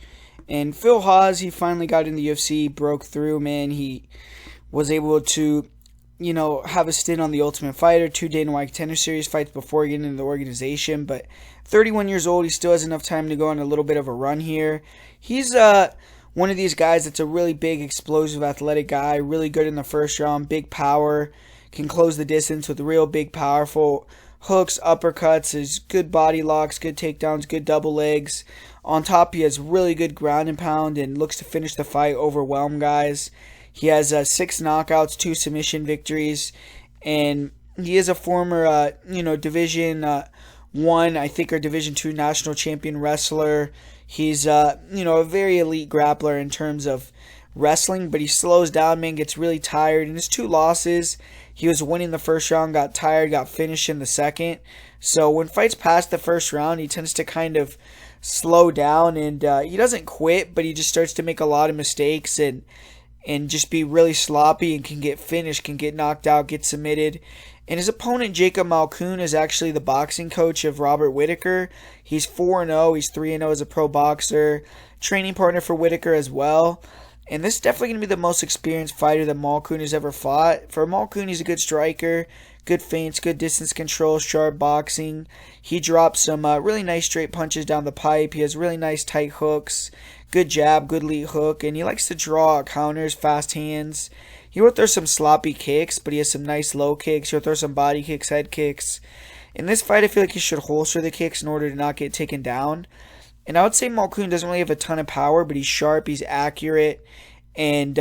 And Phil Haas, he finally got in the UFC, broke through, man. He was able to, have a stint on the Ultimate Fighter, 2 Dana White Contender Series fights before getting into the organization. But 31 years old, he still has enough time to go on a little bit of a run here. He's one of these guys that's a really big, explosive, athletic guy, really good in the first round, big power, can close the distance with real big, powerful hooks, uppercuts, his good body locks, good takedowns, good double legs. On top, he has really good ground and pound and looks to finish the fight, overwhelm guys. He has 6 knockouts, 2 submission victories, and he is a former, Division 1, I think, or Division 2 national champion wrestler. He's, a very elite grappler in terms of wrestling, but he slows down, man, gets really tired. In his 2 losses, he was winning the first round, got tired, got finished in the second. So when fights past the first round, he tends to kind of slow down, and he doesn't quit, but he just starts to make a lot of mistakes and just be really sloppy and can get finished, can get knocked out, get submitted. And his opponent, Jacob Maulkon, is actually the boxing coach of Robert Whittaker. He's 4-0. He's 3-0 as a pro boxer. Training partner for Whittaker as well. And this is definitely going to be the most experienced fighter that Maulkon has ever fought. For Maulkon, he's a good striker, good feints, good distance control, sharp boxing. He drops some really nice straight punches down the pipe. He has really nice tight hooks, good jab, good lead hook, and he likes to draw counters, fast hands. He will throw some sloppy kicks, but he has some nice low kicks. He'll throw some body kicks, head kicks. In this fight, I feel like he should holster the kicks in order to not get taken down. And I would say Maulkon doesn't really have a ton of power, but he's sharp, he's accurate, and,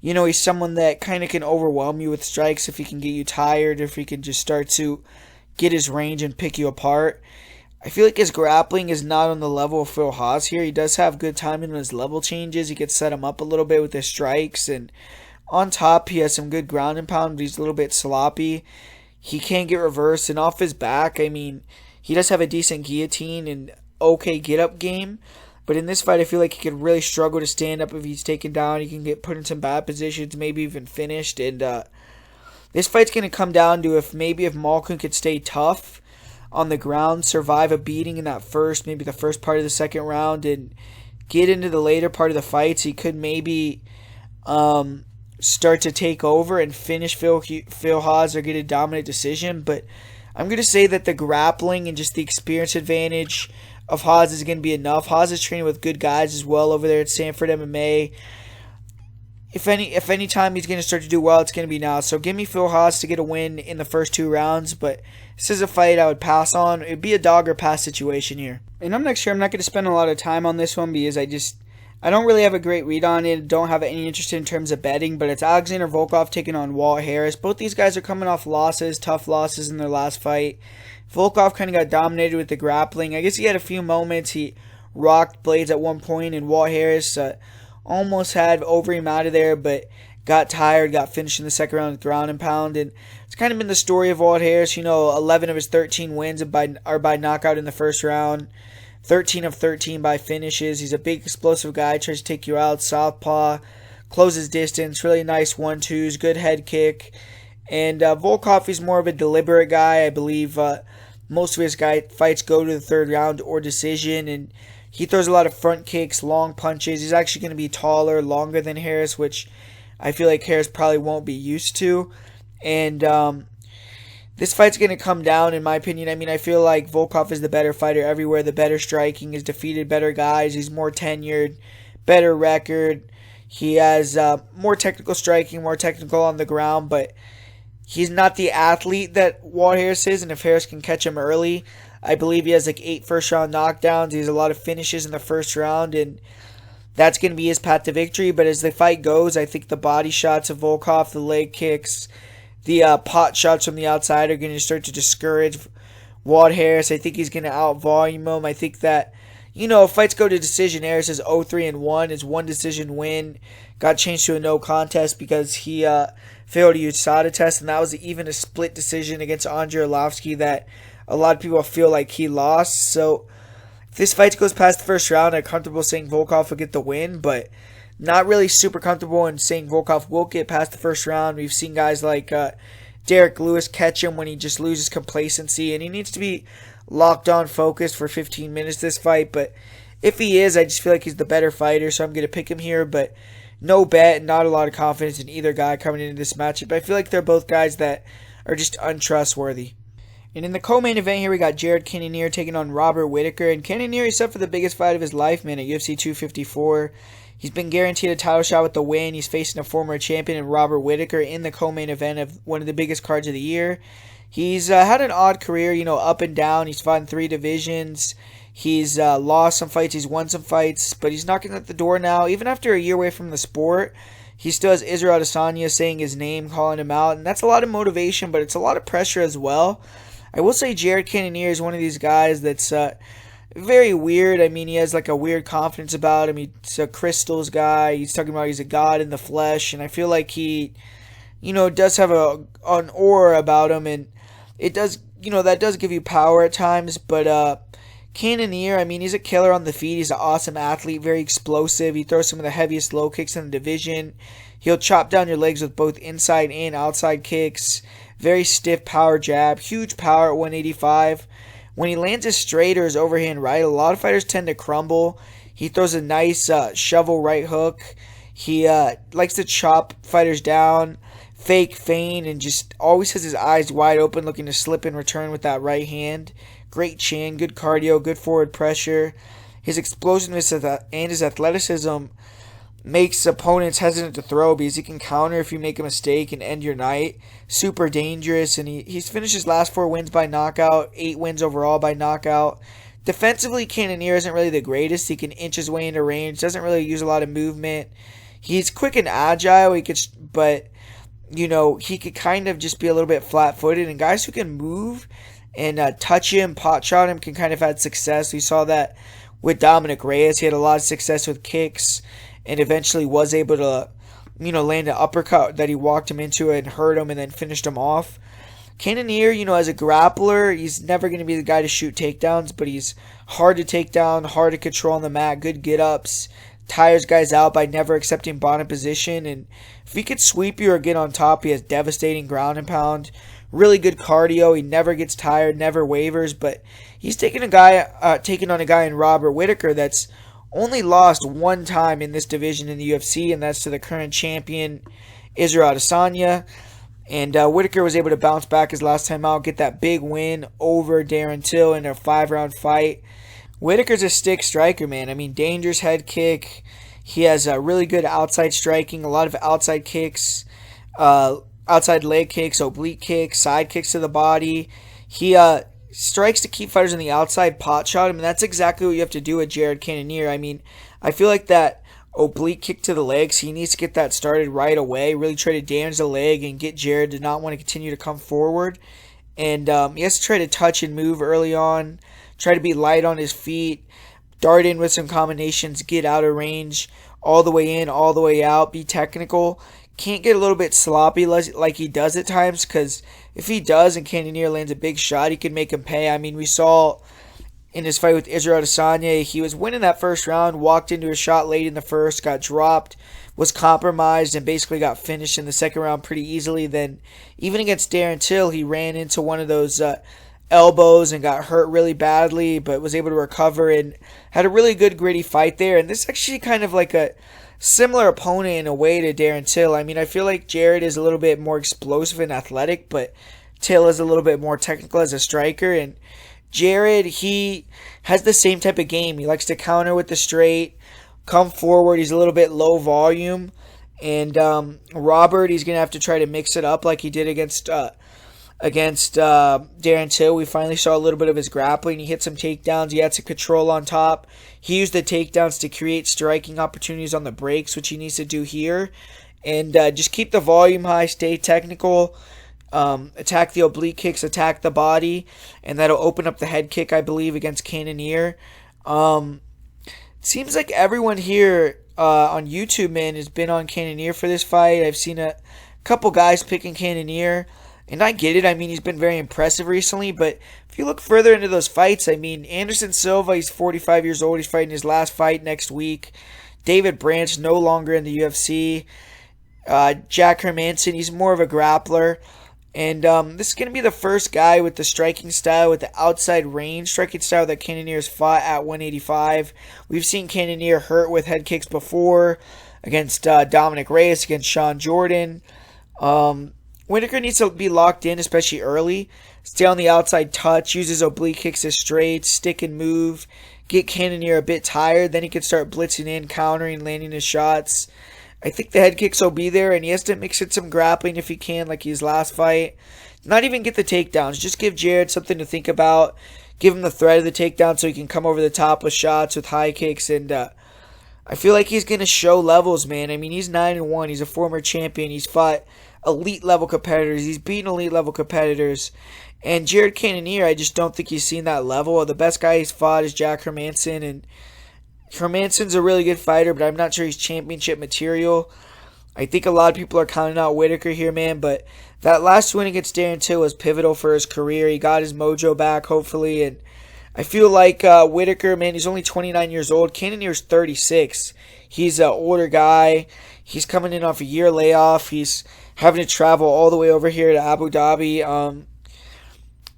he's someone that kind of can overwhelm you with strikes if he can get you tired, if he can just start to get his range and pick you apart. I feel like his grappling is not on the level of Phil Haas here. He does have good timing on his level changes. He can set him up a little bit with his strikes, and on top, he has some good ground and pound, but he's a little bit sloppy. He can't get reversed, and off his back, I mean, he does have a decent guillotine and okay get-up game, but in this fight, I feel like he could really struggle to stand up if he's taken down. He can get put in some bad positions, maybe even finished, and this fight's going to come down to if Maulkon could stay tough on the ground, survive a beating in that maybe the first part of the second round, and get into the later part of the fights, he could maybe start to take over and finish Phil Haas or get a dominant decision. But I'm going to say that the grappling and just the experience advantage of Haas is going to be enough. Haas is training with good guys as well over there at Sanford MMA. If any time he's going to start to do well, it's going to be now. So give me Phil Haas to get a win in the first 2 rounds, but this is a fight I would pass on. It would be a dog or pass situation here. And I'm not going to spend a lot of time on this one because I don't really have a great read on it. Don't have any interest in terms of betting, but it's Alexander Volkov taking on Walt Harris. Both these guys are coming off losses, tough losses in their last fight. Volkov kind of got dominated with the grappling. I guess he had a few moments. He rocked blades at one point, and Walt Harris almost had over him out of there, but got tired, got finished in the second round with ground and pound. And it's kind of been the story of Walt Harris. 11 of his 13 wins are by knockout in the first round. 13 of 13 by finishes. He's a big explosive guy, tries to take you out, southpaw, closes distance, really nice 1-2s, good head kick. And Volkov is more of a deliberate guy. I believe most of his fights go to the third round or decision, and he throws a lot of front kicks, long punches. He's actually going to be taller, longer than Harris, which I feel like Harris probably won't be used to. And this fight's going to come down, in my opinion. I mean, I feel like Volkov is the better fighter everywhere, the better striking, he's defeated better guys, he's more tenured, better record. He has more technical striking, more technical on the ground, but he's not the athlete that Walt Harris is, and if Harris can catch him early, I believe he has like 8 first-round knockdowns. He has a lot of finishes in the first round, and that's going to be his path to victory. But as the fight goes, I think the body shots of Volkov, the leg kicks, the pot shots from the outside are going to start to discourage Walt Harris. I think he's going to out-volume him. I think that, if fights go to decision, Harris is 0-3-1. His one decision win got changed to a no contest because he failed a USADA test, and that was even a split decision against Andrei Arlovski that a lot of people feel like he lost. So if this fight goes past the first round, I'm comfortable saying Volkov will get the win, but not really super comfortable in saying Volkov will get past the first round. We've seen guys like Derek Lewis catch him when he just loses complacency, and he needs to be locked on, focused for 15 minutes this fight. But if he is, I just feel like he's the better fighter, so I'm going to pick him here. But no bet, not a lot of confidence in either guy coming into this matchup. I feel like they're both guys that are just untrustworthy. And in the co-main event here, we got Jared Cannonier taking on Robert Whittaker. And Cannonier is set for the biggest fight of his life, man, at UFC 254. He's been guaranteed a title shot with the win. He's facing a former champion in Robert Whittaker in the co-main event of one of the biggest cards of the year. He's had an odd career, up and down. He's fought in 3 divisions. He's lost some fights. He's won some fights. But he's knocking at the door now. Even after a year away from the sport, he still has Israel Adesanya saying his name, calling him out. And that's a lot of motivation, but it's a lot of pressure as well. I will say Jared Cannonier is one of these guys that's very weird. I mean, he has like a weird confidence about him. He's a crystals guy. He's talking about he's a god in the flesh. And I feel like he, does have an aura about him. And it does, that does give you power at times. But Cannonier, I mean, he's a killer on the feet. He's an awesome athlete, very explosive. He throws some of the heaviest low kicks in the division. He'll chop down your legs with both inside and outside kicks. Very stiff power jab, huge power at 185. When he lands his straight or his overhand right, a lot of fighters tend to crumble. He throws a nice shovel right hook. He likes to chop fighters down, fake feint, and just always has his eyes wide open looking to slip in return with that right hand. Great chin, good cardio, good forward pressure. His explosiveness and his athleticism makes opponents hesitant to throw because he can counter if you make a mistake and end your night. Super dangerous, and he's finished his last 4 wins by knockout, 8 wins overall by knockout. Defensively, Cannonier isn't really the greatest. He can inch his way into range, doesn't really use a lot of movement. He's quick and agile, but he could kind of just be a little bit flat-footed, and guys who can move and touch him, pot shot him, can kind of have success. We saw that with Dominic Reyes. He had a lot of success with kicks and eventually was able to, land an uppercut that he walked him into and hurt him and then finished him off. Cannonier, as a grappler, he's never going to be the guy to shoot takedowns, but he's hard to take down, hard to control on the mat, good get-ups, tires guys out by never accepting bottom position, and if he could sweep you or get on top, he has devastating ground and pound, really good cardio, he never gets tired, never wavers, but he's taking on a guy in Robert Whittaker that's only lost 1 time in this division in the UFC, and that's to the current champion, Israel Adesanya. And Whittaker was able to bounce back his last time out, get that big win over Darren Till in a 5-round fight. Whittaker's a stick striker, man. I mean, dangerous head kick. He has a really good outside striking, a lot of outside kicks, outside leg kicks, oblique kicks, side kicks to the body. He strikes to keep fighters on the outside, pot shot him, and that's exactly what you have to do with Jared Cannonier. I mean, I feel like that oblique kick to the leg, so he needs to get that started right away, really try to damage the leg and get Jared to not want to continue to come forward. And he has to try to touch and move early on, try to be light on his feet, dart in with some combinations, get out of range, all the way in, all the way out, be technical. Can't get a little bit sloppy like he does at times, because if he does and Cannonier lands a big shot, he can make him pay. I mean, we saw in his fight with Israel Adesanya, he was winning that first round, walked into a shot late in the first, got dropped, was compromised, and basically got finished in the second round pretty easily. Then, even against Darren Till, he ran into one of those elbows and got hurt really badly, but was able to recover and had a really good gritty fight there. And this is actually kind of like a similar opponent in a way to Darren Till. I mean, I feel like Jared is a little bit more explosive and athletic, but Till is a little bit more technical as a striker. And Jared, he has the same type of game. He likes to counter with the straight, come forward. He's a little bit low volume. And Robert, he's going to have to try to mix it up like he did against Darren Till. We finally saw a little bit of his grappling. He hit some takedowns. He had some control on top. He used the takedowns to create striking opportunities on the breaks, which he needs to do here. And just keep the volume high, stay technical. Attack the oblique kicks, attack the body, and that'll open up the head kick, I believe, against Cannonier. Seems like everyone here on YouTube, man, has been on Cannonier for this fight. I've seen a couple guys picking Cannonier, and I get it. I mean, he's been very impressive recently, but if you look further into those fights, I mean, Anderson Silva, he's 45 years old. He's fighting his last fight next week. David Branch, no longer in the UFC. Jack Hermanson, he's more of a grappler. And this is going to be the first guy with the striking style, with the outside range striking style that Cannonier's fought at 185. We've seen Cannonier hurt with head kicks before against Dominic Reyes, against Sean Jordan. Whittaker needs to be locked in, especially early. Stay on the outside touch, uses oblique kicks as straight, stick and move, get Cannonier a bit tired, then he can start blitzing in, countering, landing his shots. I think the head kicks will be there, and he has to mix in some grappling if he can, like his last fight. Not even get the takedowns. Just give Jared something to think about. Give him the threat of the takedown so he can come over the top with shots, with high kicks. And I feel like he's going to show levels, man. I mean, he's 9-1. He's a former champion. He's fought elite-level competitors. He's beaten elite-level competitors. And Jared Cannonier, I just don't think he's seen that level. The best guy he's fought is Jack Hermanson, and Hermanson's a really good fighter, but I'm not sure he's championship material. I think a lot of people are counting out Whittaker here, man, but that last win against Darren Till was pivotal for his career. He got his mojo back, hopefully, and I feel like Whittaker, man, he's only 29 years old. Cannonier's 36. He's an older guy. He's coming in off a year layoff. He's having to travel all the way over here to Abu Dhabi.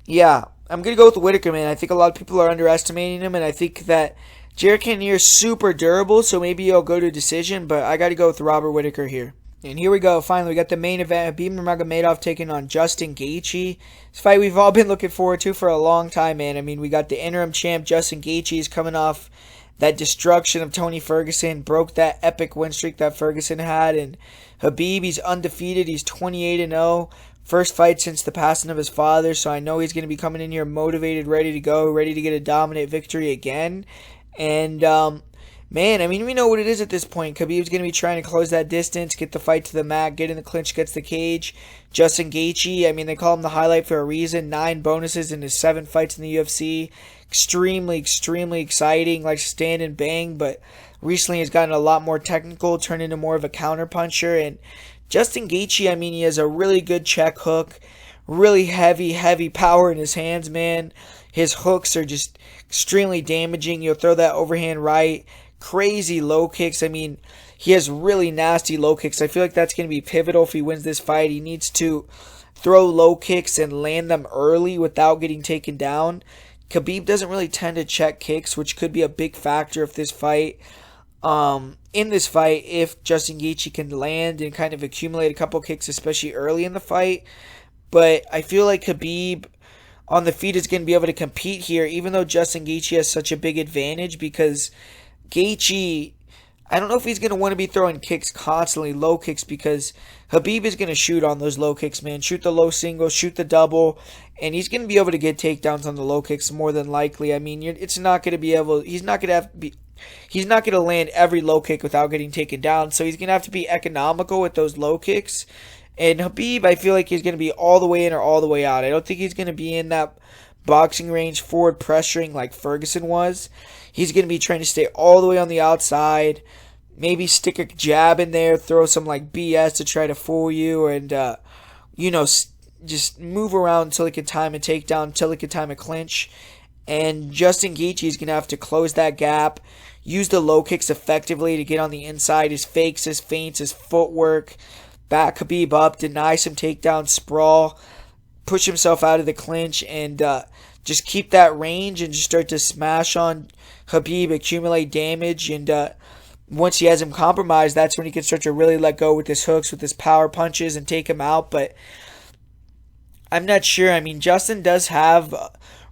Yeah, I'm going to go with Whittaker, man. I think a lot of people are underestimating him, and I think that Jared Cannonier is super durable, so maybe he'll go to decision, but I got to go with Robert Whittaker here. And here we go. Finally, we got the main event. Khabib Nurmagomedov taking on Justin Gaethje. This fight we've all been looking forward to for a long time, man. I mean, we got the interim champ, Justin Gaethje, is coming off that destruction of Tony Ferguson, broke that epic win streak that Ferguson had, and Khabib, he's undefeated. He's 28-0. First fight since the passing of his father, so I know he's going to be coming in here motivated, ready to go, ready to get a dominant victory again. And, man, I mean, we know what it is at this point. Khabib's going to be trying to close that distance, get the fight to the mat, get in the clinch, gets the cage. Justin Gaethje, I mean, they call him the highlight for a reason. 9 bonuses in his 7 fights in the UFC. Extremely, extremely exciting. Likes to stand and bang, but recently has gotten a lot more technical, turned into more of a counterpuncher. And Justin Gaethje, I mean, he has a really good check hook. Really heavy, heavy power in his hands, man. His hooks are just extremely damaging. You'll throw that overhand right. Crazy low kicks. I mean, he has really nasty low kicks. I feel like that's going to be pivotal if he wins this fight. He needs to throw low kicks and land them early without getting taken down. Khabib doesn't really tend to check kicks, which could be a big factor if this fight, if Justin Gaethje can land and kind of accumulate a couple kicks, especially early in the fight. But I feel like Khabib on the feet is going to be able to compete here, even though Justin Gaethje has such a big advantage, because Gaethje, I don't know if he's going to want to be throwing kicks constantly, low kicks, because Khabib is going to shoot on those low kicks, man. Shoot the low single, shoot the double, and he's going to be able to get takedowns on the low kicks more than likely. I mean, he's not going to he's not going to land every low kick without getting taken down. So he's going to have to be economical with those low kicks. And Khabib, I feel like he's going to be all the way in or all the way out. I don't think he's going to be in that boxing range forward pressuring like Ferguson was. He's going to be trying to stay all the way on the outside. Maybe stick a jab in there, throw some like BS to try to fool you, and just move around until he can time a takedown, until he can time a clinch. And Justin Gaethje is going to have to close that gap, use the low kicks effectively to get on the inside, his fakes, his feints, his footwork, back Khabib up, deny some takedown, sprawl, push himself out of the clinch, and just keep that range and just start to smash on Khabib, accumulate damage, and once he has him compromised, that's when he can start to really let go with his hooks, with his power punches, and take him out. But I'm not sure. I mean, Justin does have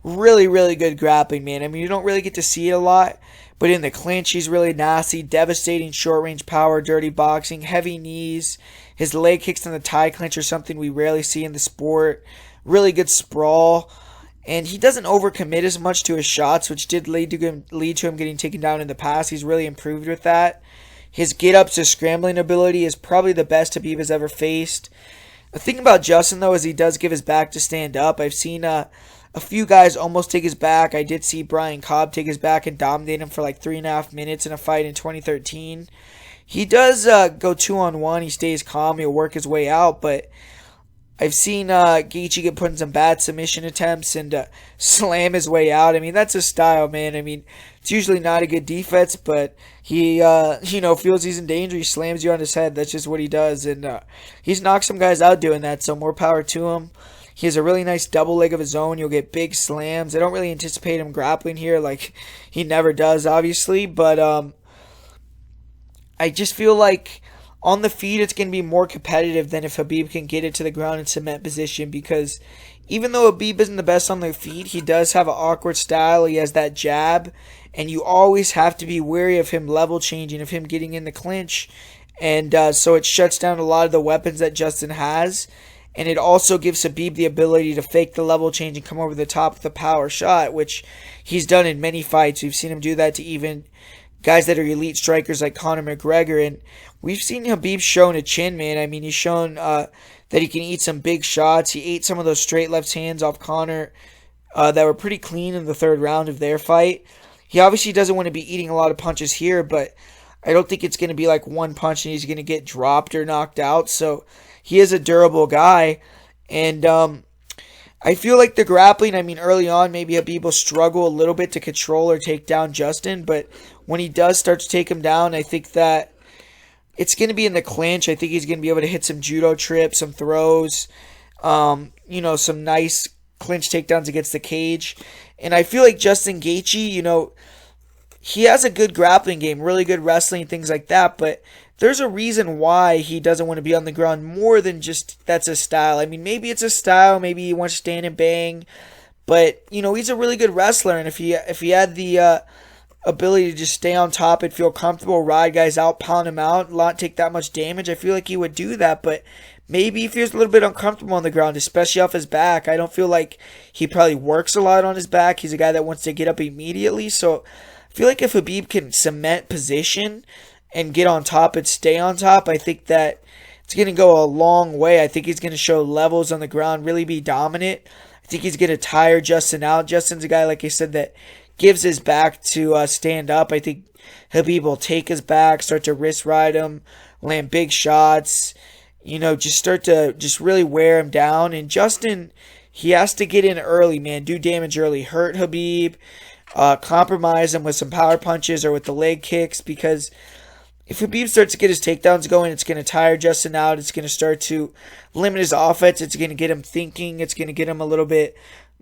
really, really good grappling, man. I mean, you don't really get to see it a lot, but in the clinch, he's really nasty, devastating short-range power, dirty boxing, heavy knees. His leg kicks in the tie clinch are something we rarely see in the sport. Really good sprawl. And he doesn't overcommit as much to his shots, which did lead to him getting taken down in the past. He's really improved with that. His get-ups, his scrambling ability is probably the best Khabib has ever faced. The thing about Justin, though, is he does give his back to stand up. I've seen a few guys almost take his back. I did see Brian Cobb take his back and dominate him for like 3.5 minutes in a fight in 2013. He does go 2-on-1. He stays calm. He'll work his way out, but I've seen Gaethje get put in some bad submission attempts and slam his way out. I mean, that's his style, man. I mean, it's usually not a good defense, but he, feels he's in danger. He slams you on his head. That's just what he does, and he's knocked some guys out doing that, so more power to him. He has a really nice double leg of his own. You'll get big slams. I don't really anticipate him grappling here like he never does, obviously, but I just feel like on the feet, it's going to be more competitive than if Khabib can get it to the ground in cement position, because even though Khabib isn't the best on the feet, he does have an awkward style. He has that jab, and you always have to be wary of him level changing, of him getting in the clinch, and so it shuts down a lot of the weapons that Justin has, and it also gives Khabib the ability to fake the level change and come over the top with a power shot, which he's done in many fights. We've seen him do that to even guys that are elite strikers like Conor McGregor, and we've seen Khabib shown a chin, man. I mean, he's shown that he can eat some big shots. He ate some of those straight left hands off Conor that were pretty clean in the third round of their fight. He obviously doesn't want to be eating a lot of punches here, but I don't think it's going to be like one punch and he's going to get dropped or knocked out. So he is a durable guy, and I feel like the grappling, I mean, early on, maybe Khabib will struggle a little bit to control or take down Justin, but when he does start to take him down, I think that it's going to be in the clinch. I think he's going to be able to hit some judo trips, some throws, some nice clinch takedowns against the cage. And I feel like Justin Gaethje, he has a good grappling game, really good wrestling, things like that, but there's a reason why he doesn't want to be on the ground more than just that's his style. I mean, maybe it's a style, maybe he wants to stand and bang, but, he's a really good wrestler, and if he had the ability to just stay on top and feel comfortable, ride guys out, pound them out, not take that much damage, I feel like he would do that, but maybe he feels a little bit uncomfortable on the ground, especially off his back. I don't feel like he probably works a lot on his back. He's a guy that wants to get up immediately, so I feel like if Khabib can cement position and get on top and stay on top, I think that it's going to go a long way. I think he's going to show levels on the ground, really be dominant. I think he's going to tire Justin out. Justin's a guy, like I said, that gives his back to stand up. I think Khabib will take his back, start to wrist ride him, land big shots, just start to just really wear him down. And Justin, he has to get in early, man, do damage early, hurt Khabib, compromise him with some power punches or with the leg kicks, because if Khabib starts to get his takedowns going, it's going to tire Justin out. It's going to start to limit his offense. It's going to get him thinking. It's going to get him a little bit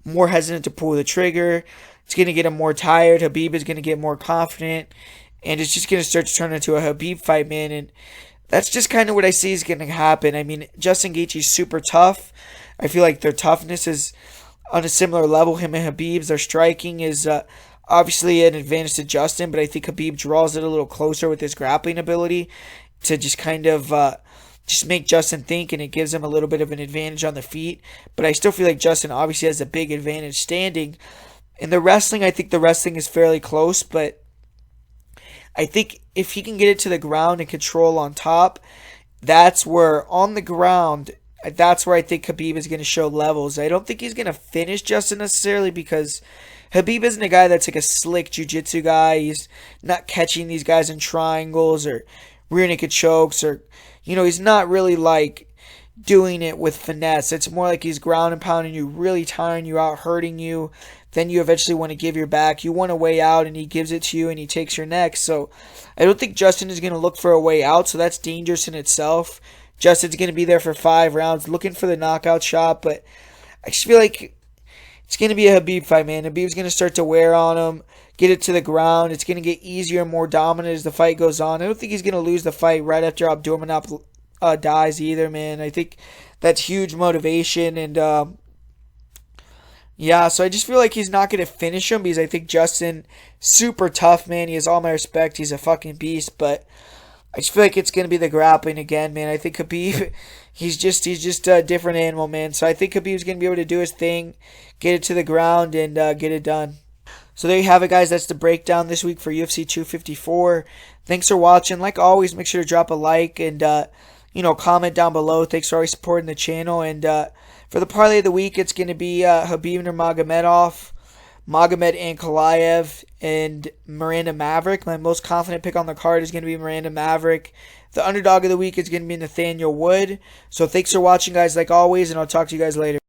more hesitant to pull the trigger. It's going to get him more tired. Khabib is going to get more confident. And it's just going to start to turn into a Khabib fight, man. And that's just kind of what I see is going to happen. I mean, Justin Gaethje is super tough. I feel like their toughness is on a similar level. Him and Khabib's, their striking is obviously an advantage to Justin, but I think Khabib draws it a little closer with his grappling ability to just kind of just make Justin think, and it gives him a little bit of an advantage on the feet. But I still feel like Justin obviously has a big advantage standing. In the wrestling, I think the wrestling is fairly close, but I think if he can get it to the ground and control on top, that's where, on the ground, that's where I think Khabib is going to show levels. I don't think he's going to finish Justin necessarily, because Khabib isn't a guy that's like a slick jiu-jitsu guy. He's not catching these guys in triangles or rear naked chokes, or, he's not really like doing it with finesse. It's more like he's ground and pounding you, really tiring you out, hurting you. Then you eventually want to give your back. You want a way out, and he gives it to you, and he takes your neck. So I don't think Justin is going to look for a way out, so that's dangerous in itself. Justin's going to be there for 5 rounds looking for the knockout shot, but I just feel like it's going to be a Khabib fight, man. Khabib's going to start to wear on him, get it to the ground. It's going to get easier and more dominant as the fight goes on. I don't think he's going to lose the fight right after Abdurmanov dies either, man. I think that's huge motivation, and yeah, so I just feel like he's not going to finish him, because I think Justin, super tough, man. He has all my respect. He's a fucking beast, but I just feel like it's going to be the grappling again, man. I think Khabib, he's just a different animal, man. So I think Khabib's going to be able to do his thing, get it to the ground, and get it done. So there you have it, guys. That's the breakdown this week for UFC 254. Thanks for watching. Like always, make sure to drop a like and, comment down below. Thanks for always supporting the channel. And for the parlay of the week, it's going to be Khabib Nurmagomedov, Magomed Ankalaev, and Miranda Maverick. My most confident pick on the card is going to be Miranda Maverick. The underdog of the week is going to be Nathaniel Wood. So thanks for watching, guys, like always, and I'll talk to you guys later.